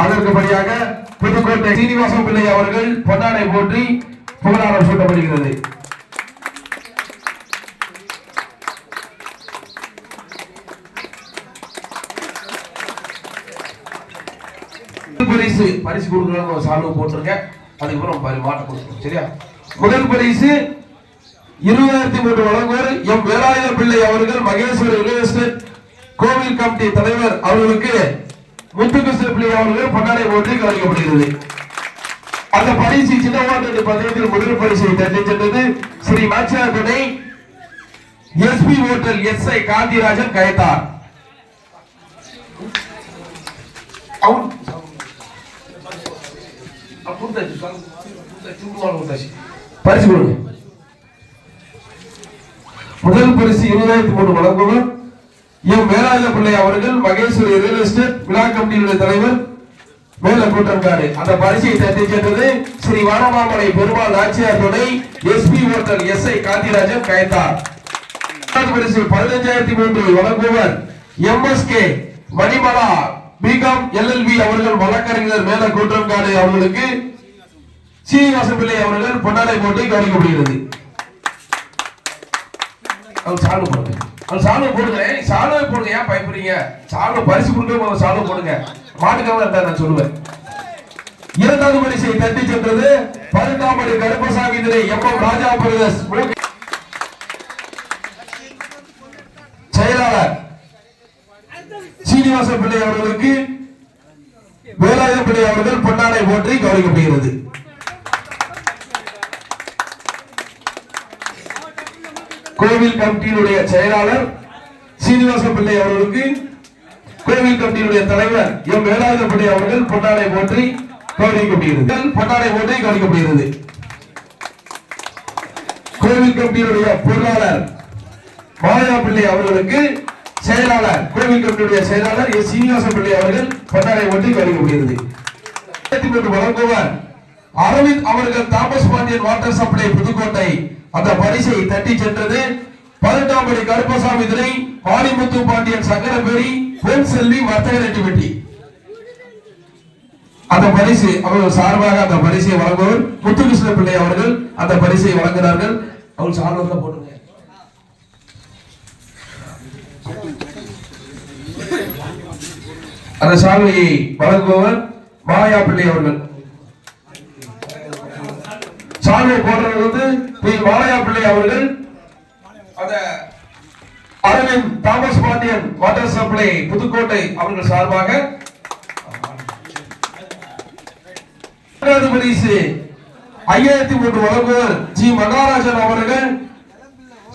அதற்குபடியாக புதுக்கோட்டை சீனிவாசன் பிள்ளை அவர்கள் பொன்னாடை போற்றி புகழாரம் சூட்டப்படுகிறது. பரிசு கொடுக்கணும் சால்வு போட்டிருக்க. அதுக்கப்புறம் மாட்ட கொடுக்கணும். சரியா? முதல் பரிசு 2003 வழங்குவர் எம் வேலாயுத பிள்ளை அவர்கள் மகேஸ்வரி ரியல் எஸ்டேட் கோவில் கமிட்டி தலைவர் அவர்களுக்கு முத்துகிருஷ்ண பிள்ளை அவர்கள் பொன்னாடை போற்றி கவனிக்கப்படுகிறது. அந்த பரிசு சின்னவாட்டு பந்தயத்தில் முதல் பரிசை தட்டி சென்றது ஸ்ரீ மாச்சியா துணை SP hotel SI Gandhirajan Kayathar. பரிசு கொடுங்க. முதல் பரிசு 2003 வழங்குவர் எம் வேலாயுத பிள்ளை அவர்கள் மகேஸ்வரி ரியல் எஸ்டேட் விழா கமிட்டியுடைய தலைவர் மேலக்கூட்டம்காடு. அந்த பரிசை தட்டி சென்றது ஸ்ரீ வானமாமலை பெருமாள் நாச்சியார் துணை SP hotel SI Gandhirajan Kayathar. பரிசு 15,003 வழங்குவர் MSK மணிமலா பிகாம் LLB அவர்கள் வழக்கறிஞர் மேலக்கூட்டம்காடு அவர்களுக்கு சீனிவாசன் பிள்ளை அவர்கள் பொன்னாடை போட்டு கவனிக்கப்படுகிறது. சால்வு போடுங்க. சால்வு போடுங்க. சால்வை போடுங்க. ஏன் பயப்படுறீங்க? சால்வு பரிசு கொடுக்க சால்வு போடுங்க. மாட்டுக்காக இருந்தா நான் சொல்லுவேன். இரண்டாவது பரிசை தட்டி சென்றது பருத்தாமடி கருப்பசாமி திரை MM ராஜா பிரதேஷ் செயலாளர் சீனிவாசன் பிள்ளை அவர்களுக்கு வேலாயுத பிள்ளை அவர்கள் பொன்னாடை போற்றி கவனிக்கப்படுகிறது. கோவில் கமிட்டியினுடைய செயலாளர் சீனிவாசன் பிள்ளை அவர்களுக்கு கோவில் கமிட்டியினுடைய தலைவர் எம் வேலாயுத பிள்ளை அவர்கள் பொன்னாடை போற்றி கவனிக்கப்படுகிறது. பொன்னாடை போற்றி கவனிக்கப்படுகிறது. கோவில் கமிட்டியினுடைய பொருளாளர் மாயா பிள்ளை அவர்களுக்கு செயலாளர் கோவில் கமிட்டியுடைய செயலாளர் சீனிவாசன் பிள்ளை அவர்கள் பொன்னாடை போற்றி கவனிக்கப்படுகிறது. வழங்குவார் அரவிந்த் அவர்கள் Thomas Pandian water supply Pudukkottai. அந்த பரிசை தட்டி சென்றது 18ஆம் படி கருப்பசாமி திரை பாலிமுத்து பாண்டியன் சங்கரபேரி பொன் செல்வி வர்த்தக ரெட்டிவெட்டி. அந்த பரிசு அவர்கள் சார்பாக அந்த பரிசை வழங்குவர் முத்துகிருஷ்ண பிள்ளை அவர்கள் அந்த பரிசை வழங்குகிறார்கள். அவர்கள் சார்பாக போடுங்க. அந்த சால்வையை வழங்குபவர் மாயா பிள்ளை அவர்கள். சால்வை போடுறது வந்து மாயா பிள்ளை அவர்கள் அந்த Aravind Thomas Pandian water supply Pudukkottai அவர்கள் சார்பாக. பரிசு 5,003 வழங்குவர் ஜி மகாராஜன் அவர்கள்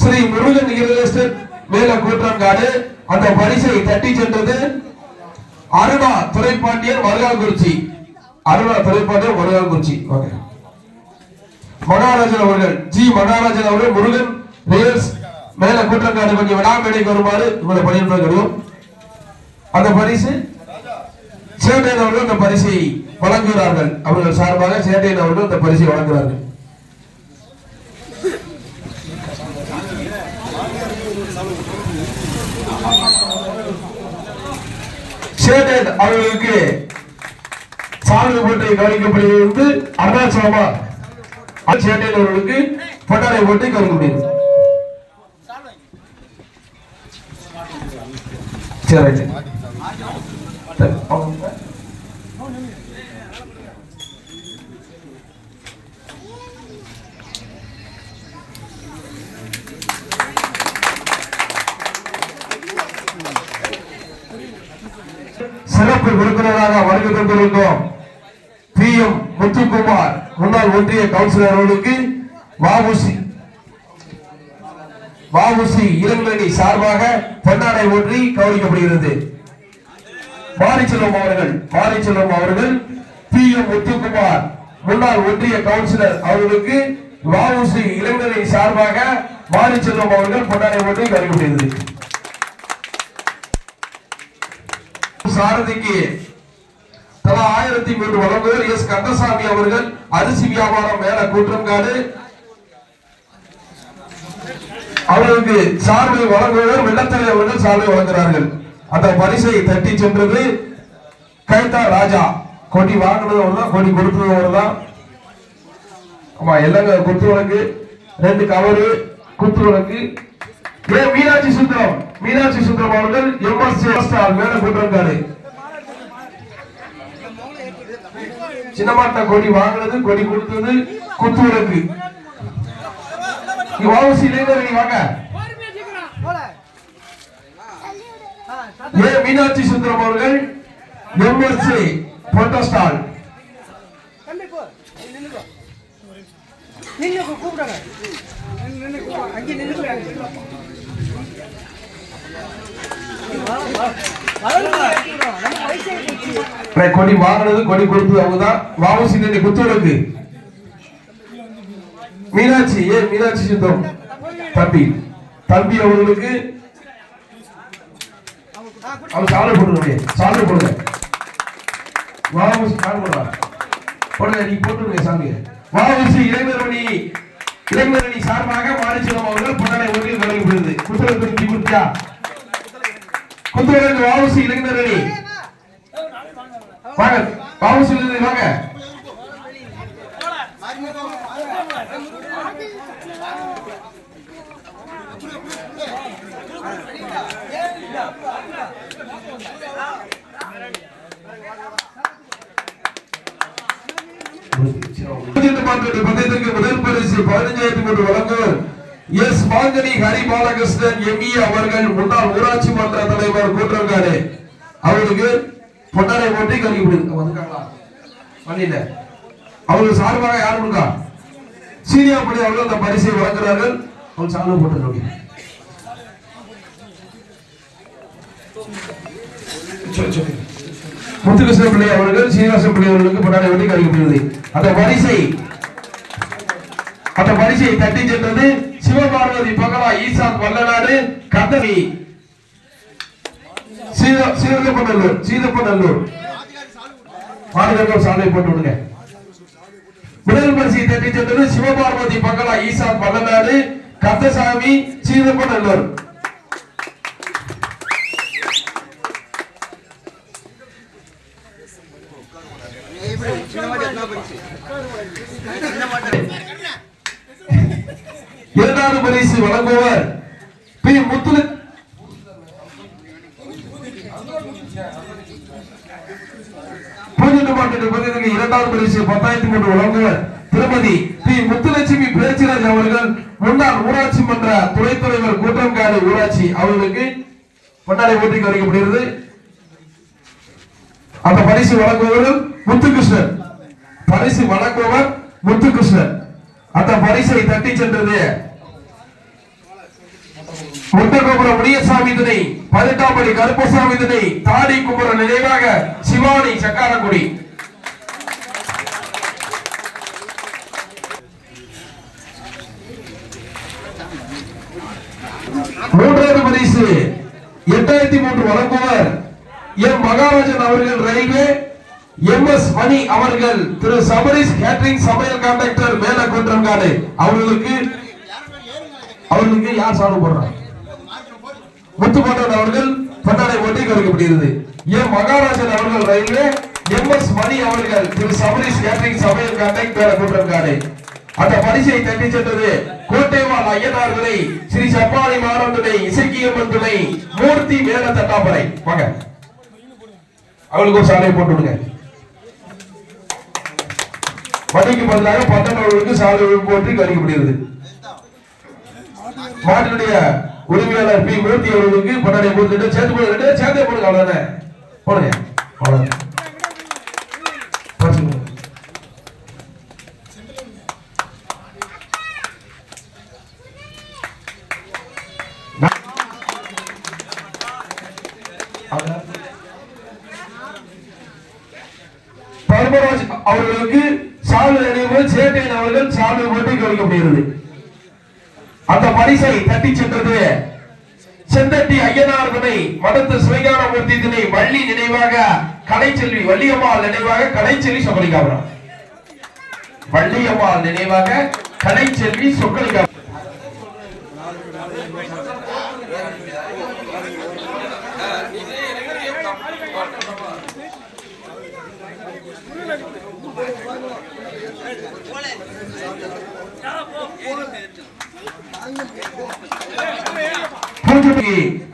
ஸ்ரீ முருகன் ரியல் எஸ்டேட் மேலக்கூட்டம்காடு. அந்த பரிசை தட்டி சென்றது அருணா துரைப்பாண்டியன் வருகால்குறிச்சி. அருணா துரைப்பாண்டியன் வருகால்குறிச்சி. ஓகே. மகாராஜன் அவர்கள் ஜி மகாராஜன் அவர்கள் முருகன் ரியல்ஸ் மேல கூட்டங்காடு கொஞ்சம் விடாமேடைக்கு வருமாறு உங்களை பணியுடன். அந்த பரிசு சேட்டையன் அவர்கள் அந்த பரிசை வழங்குகிறார்கள். அவர்கள் சார்பாக சேட்டையன் அவர்கள் அந்த பரிசை வழங்குகிறார்கள். சேட்டையன் அவர்களுக்கு சால்வை போட்டு கவனிக்கப்படுகிறது அருணாச்சலமா சேட்டையன் அவர்களுக்கு பொன்னாடை போட்டு கவனிக்கப்படுகிறது. சிறப்பு விருந்தினராக வருகை தந்திருந்தோம் PM முத்துக்குமார் முன்னாள் ஒன்றிய கவுன்சிலர் அவர்களுக்கு வாவுசி இளங்கணி சார்பாக பொன்னாடை ஒன்றி கவனிக்கப்படுகிறது. மாரிச்செல்வம் அவர்கள் PM முத்துக்குமார் முன்னாள் ஒன்றிய கவுன்சிலர் அவர்களுக்கு வாவுசி இளங்கணி சார்பாக மாரிச்செல்வம் அவர்கள் பொன்னாடை ஒன்றி கவனிக்கப்படுகிறது. சாரதிக்கு தலா 1,003 வழங்குவர் S கந்தசாமி அவர்கள் அரிசி வியாபாரம் மேல கூற்றங்காடு. அவர்களுக்கு சார்பை வழங்குவர் வெள்ளத்தலை அவர்கள் சார்பை வழங்குகிறார்கள். அந்த பரிசை தட்டி சென்றது கைத்தா ராஜா. கொடி வாங்கினது ஒண்ணுதான், கொடி கொடுத்தது ஒண்ணுதான். ஆமா, எல்லாம் குத்து விளக்கு, 2 கவரு குத்து விளக்கு. மீனாட்சி சுந்தரம், மீனாட்சி சுந்தரம் அவர்கள் எம்எஸ் மேல போட்டிருக்காரு. சின்னமாட்ட கொடி வாங்கினது, கொடி கொடுத்தது, குத்து விளக்கு. வாவசி இளைஞரணி வாங்க. மீனாட்சி சுந்தரம் அவர்கள் எம்எஸ்சி போட்டோ ஸ்டால். கொடி வாங்கினது, கொடி கொடுத்தது அவங்கதான். வாவசி குத்து விளக்கு மீனாட்சி. மீனாட்சி சுந்தரம் தம்பி, தம்பி அவர்களுக்கு அவர் சாலை போட்டுருங்க, சாலை போடுங்க. வாவசி போடுங்க, நீ போட்டுருங்க சாமியை. வாவசி இளைஞரணி, இளைஞரணி சார்பாக மாரிச்சலம் அவர்கள் பொன்னாடை ஒன்றில் வழங்கப்படுகிறது. குத்துவிளக்கு கொடுத்தியா? குத்துவிளக்கு வாவசி இளைஞரணி வாங்க, வாவசி இளைஞரணி வாங்க. முதல் பரிசு 15,000 வழங்குவர் எஸ் மாங்கனி ஹரிபாலகிருஷ்ணன் எம்இ அவர்கள், முன்னாள் ஊராட்சி மன்ற தலைவர் கூட்டுறங்காடு. அவருக்கு பொன்னாடை போட்டி கல்விப்படுது. அவர்கள் சார்பாக யார் கொடுக்கா? சீனியா பள்ளி அவர்கள் அந்த பரிசை வழங்குகிறார்கள். அவர்கள் சார்பு போட்டு முத்துகிருஷ்ண பிள்ளை அவர்கள், சீனிவாசன் பிள்ளை அவர்களுக்கு பொன்னாடை போட்டி கல்விப்படுகிறது. அந்த பரிசை தட்டி சென்றது சிவபார்வதி பகலா ஈசான் வல்லநாடு கந்தவி சீதப்பநல்லூர். சீதப்பநல்லூர் மாநகர் சாலை போட்டு விடுங்க. முதல் பரிசை தட்டி சென்றது சிவபார்வதி பகலா ஈசான் வல்லநாடு கந்தசாமி சீதப்பநல்லூர். இரண்டாவது பரிசு வழங்குவர் பி முத்துலு. இரண்டாவது பரிசு 10,000 வழங்குவர் திருமதி பி முத்துலட்சுமி பேச்சிராஜ் அவர்கள், முன்னாள் ஊராட்சி மன்ற துணைத் தலைவர் கூட்டம்காடு ஊராட்சி. அவர்களுக்கு பொன்னாடை போட்டி அறிவிக்கப்படுகிறது. அந்த பரிசு வழங்குபவர்கள் முத்துகிருஷ்ணன். பரிசு வழங்குபவர் முத்துகிருஷ்ணன். அந்த பரிசை தட்டி சென்றது முட்டகோபுரம் முனியசாமி திணை, 18ஆம் படி கருப்பசாமி திணை, தாடி குமர நினைவாக சிவானி சக்காரக்குடி. மூன்றாவது பரிசு 8,003 வழங்குவர் எம் மகாராஜன் அவர்கள் ரயில்வே, எம்எஸ் மணி அவர்கள் திரு சபரிஸ் கேட்டரிங் சமையல் கான்ட்ராக்டர் மேல குன்றங்காடு. அவர்களுக்கு யார் சார்பு போடுறாங்க? முத்துப்பாண்டன் அவர்கள் பொன்னாடை போட்டி கருக்கப்படுகிறது. எம் மகாராஜன் அவர்கள் ரயில்வே, எம்எஸ் மணி அவர்கள் திரு சபரிஸ் கேட்டரிங் சமையல் கான்ட்ராக்டர் மேல குன்றங்காடு. அந்த பரிசை தட்டி சென்றது கோட்டைவால் ஐயனார்களை ஸ்ரீ சப்பாளி மாறன் துணை, இசக்கியம்மன் துணை, மூர்த்தி மேல தட்டாப்பறை. வாங்க, அவளுக்கு ஒரு சாலையை போட்டு விடுங்க. மணிக்கு பதிலாக 12 சாலை போற்றி கணிக்கப்படுகிறது. மாட்டினுடைய உரிமையாளர் பி மூர்த்தி அவர்களுக்கு பொன்னாடை போட்டு சேர்த்து போடுங்க. சேர்த்தே போடுங்க, அவ்வளவுதானே போடுங்க. அவ்வளவுதான். பரமராஜ் அவர்களுக்கு சாலை நினைவு சேட்டையன் அவர்கள் சாலை போட்டி கணிக்கப்படுகிறது. அந்த பரிசை தட்டி சென்றது செந்தட்டி ஐயனார் துணை, மடத்து சிவஞானமூர்த்தி துணை, வள்ளி நினைவாக கலைச்செல்வி, வள்ளியம்மாள் நினைவாக கலைச்செல்வி சொக்கலிகாபுரம். வள்ளியம்மாள் நினைவாக கலைச்செல்வி சொக்கலிகாபுரம்.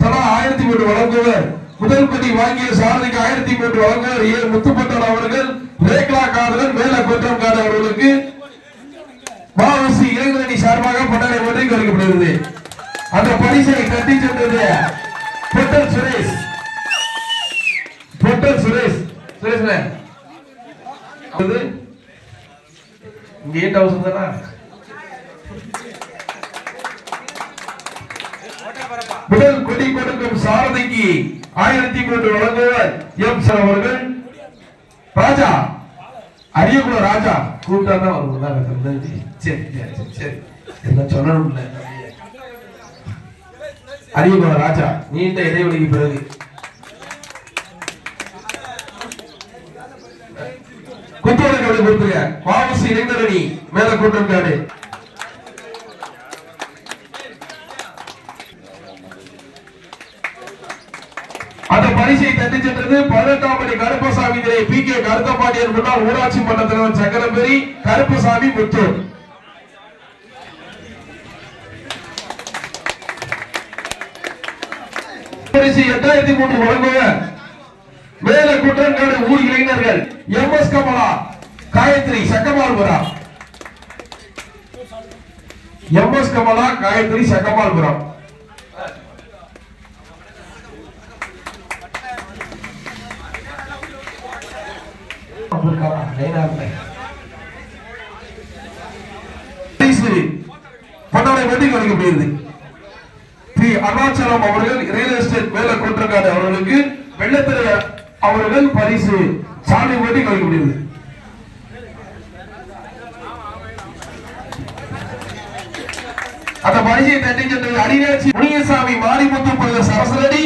தலா 1003 வழங்குவர். முதல் படி வாங்கிய சாரதிக்கு 1003 வழங்குவர் ஏ முத்துப்பட்டார் அவர்கள். ரேக்லா காதலன் மேல கொற்றம்காடு அவர்களுக்கு வாவுசி இளைஞரணி சார்பாக பட்டாடை ஒன்றை கொடுக்கப்படுகிறது. அந்த பரிசை தட்டி சென்றது பொட்டல் சுரேஷ். பொட்டல் சுரேஷ் சுரேஷ் இங்க 8000 தானா? முதல் கொடி கொடுக்கும் சாரதிக்கு 1003 வழங்குவர் எம் சார் அவர்கள். ராஜா அரியகுல ராஜா கூப்பிட்டா தான் வருவாங்க. சரி சரி என்ன சொல்லணும். அரியகுல ராஜா நீண்ட இடைவெளிக்கு பிறகு குத்துவலை கொடுத்துங்க. வாவுசி இளைஞரணி மேல கூட்டிருக்காரு. அந்த பரிசை தட்டி சென்றது 18ஆம் படி கருப்பசாமி திரை பி கே கருத்தப்பாண்டியர் முன்னாள் ஊராட்சி மன்ற தலைவர் சக்கரபேரி கருப்பசாமி முத்து. பரிசு 8003 வழங்குவர் மேல குற்றங்காடு ஊர் இளைஞர்கள் M S Kamala Gayathri Chakkamalpuram. M S Kamala Gayathri Chakkamalpuram. பட்டாளை வெட்டி கொடுக்கப்படுகிறது. பி அருணாச்சலம் அவர்கள் ரியல் எஸ்டேட் மேல கொற்றங்காடு அவர்களுக்கு வெள்ளத்திரை அவர்கள் பரிசு சாலை வெட்டி கொடுக்கப்படுகிறது. அந்த பரிசை தட்டி சென்றது அடியாட்சி முனியசாமி மாரிமுத்து சரசரடி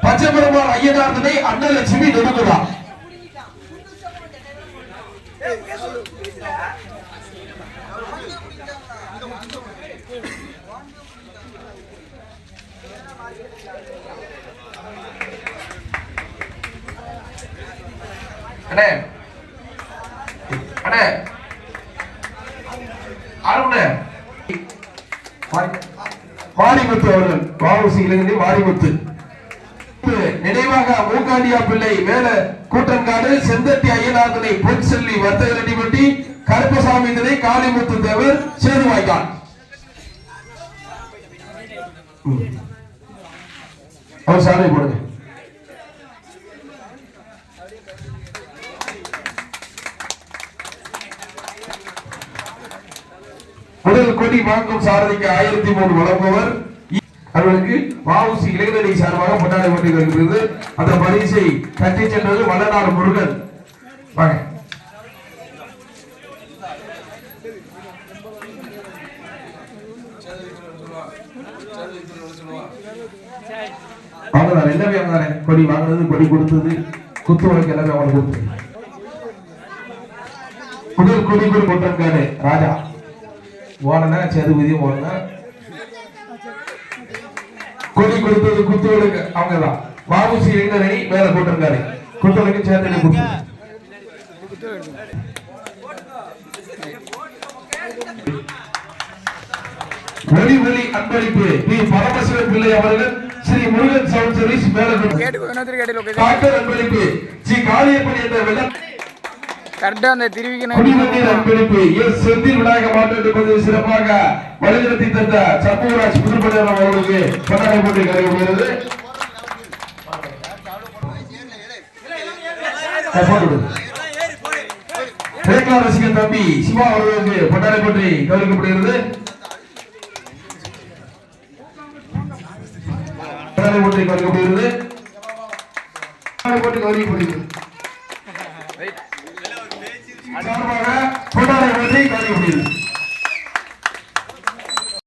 பச்சைபெருமாள் ஐயனார் திணை அன்னலட்சுமி நெடுங்குதா. அண்ணே அண்ணே அருணே மாரிமுத்து அவர்கள் வாவுசி இளைஞரணி மாரிமுத்து நினைவாக மூக்காண்டியா பிள்ளை மேல கூட்டன்காடு செந்தட்டி ஐயனார் திணை பொன் செல்லி வர்த்தக ரெட்டிப்பட்டி கருப்பசாமி திணை காளிமுத்து தேவர் சேதுவாய்க்கான். அவர் சாலை போடுங்க. முதல் கொடி வாங்கும் சாரதிக்கு 1003 வழங்குவர் அவர்களுக்கு வாவுசி இளைஞரணி சார்பாக பட்டாடை ஒட்டி வருகிறது. அந்த பரிசை தட்டி சென்றது வல்லநாடு முருகன். வாங்க வாங்கினார். எல்லாமே வாங்கினாரு. கொடி வாங்கினது கொடி கொடுத்தது குத்து வழக்கு எல்லாமே அவங்க கொடுத்தது. முதல் கொடி கொட்டன்காடு ராஜா ஓடன சேதுபதியும் ஓடன கொடி கொடுத்தது குத்துவலுக்கு அவங்கதான். வாவுசி இளைஞரணி மேல போட்டிருக்காரு. குத்துவலுக்கு சேதனை கொடுத்து ஒளி ஒளி அன்பளிப்பு பி பரமசிவன் பிள்ளை அவர்கள் ஸ்ரீ முருகன் சவுண்ட் சர்வீஸ் மேல டாக்டர் அன்பளிப்பு ஸ்ரீ காளியப்பன் என்ற வெள்ளம் கரெக்டா அந்த திருவிக்கணும் அன்பளிப்பு எஸ் செந்தில் விநாயக மாற்று சிறப்பாக வழிநடத்தி தந்த சண்முகராஜ் புதுப்படையார் அவர்களுக்கு பட்டாடை போட்டி கலைக்கப்படுகிறது. ரேக்லா ரசிகன் தம்பி சிவா அவர்களுக்கு பட்டாடை போட்டி கலைக்கப்படுகிறது. பட்டாடை போட்டி கலைக்கப்படுகிறது. போட்டி கலைக்கப்படுகிறது. சார்பாக கொண்டாட வெற்றி கலைக்கப்படுகிறது.